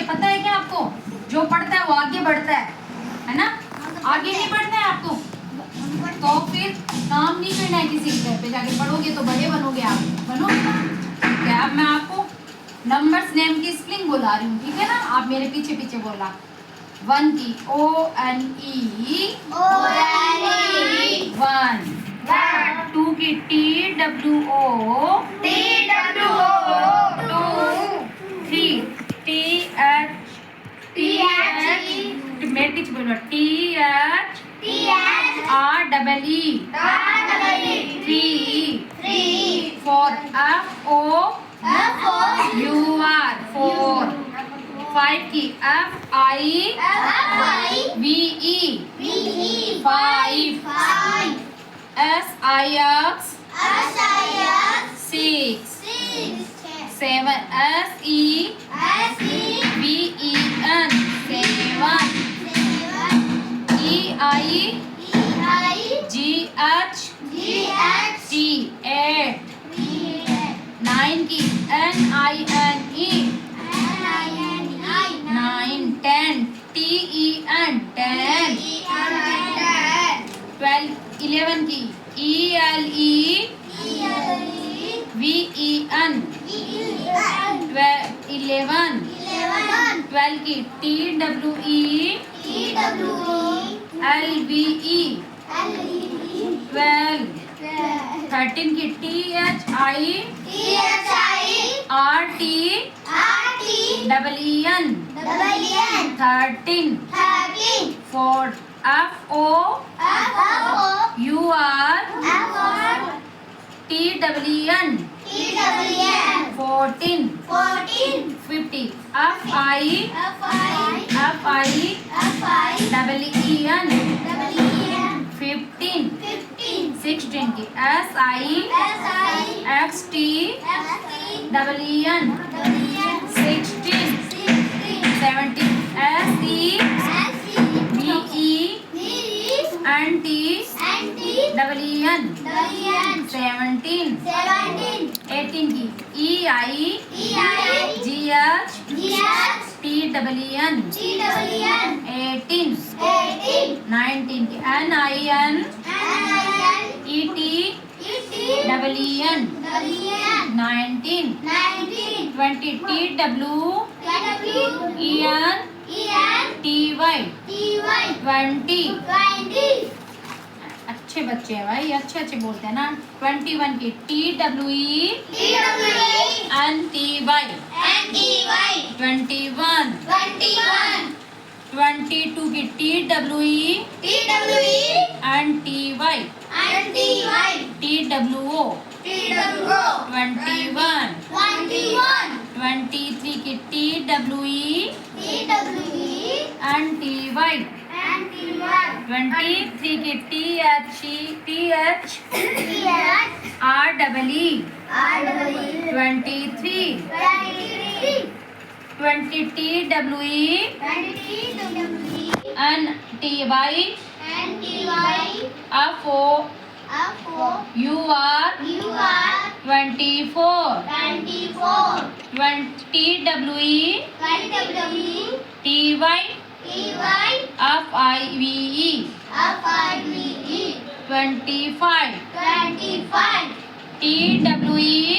बच्चे पता है क्या आपको, जो पढ़ता है वो आगे बढ़ता है ना, आगे नहीं बढ़ना है आपको, तो फिर काम नहीं करना है किसी के घर पे जाके, पढ़ोगे तो बड़े बनोगे आप, बनोगे ना। क्या अब मैं आपको नंबर्स नेम की स्पेलिंग बुला रही हूँ, ठीक है ना, आप मेरे पीछे पीछे बोला। 1 की ONE 1, 2 की TWO 2, 3 TH मेरे पीछे बोलो TH REE 3, 4 FOUR 4, 5 की FIVE 5, SIX 6, 7 SEVEN 7, EIGHT 8, 9 की NINE 9, 10 TEN 10, 12 11 की ELEVEN 11, 12 की TWE LVE 12, 13 की THI RTEN 13, 4 FOUR TWN 14, 50 FIFIEEN 15, 16 की SIXTEEN 16, 17 SEVENTEEN 17, 18 की EIGHTWN 18, 19 की NINETWEN 19, 20 TWENTY 20, अच्छे बच्चे हैं भाई, अच्छे अच्छे बोलते हैं ना। 21 की TWENTY 21, 22 की TWO 21, 23 की TWENTY 23 की THREE 23, 20 TWENTYFOUR 24, 20 TWEFIVE 25, TWE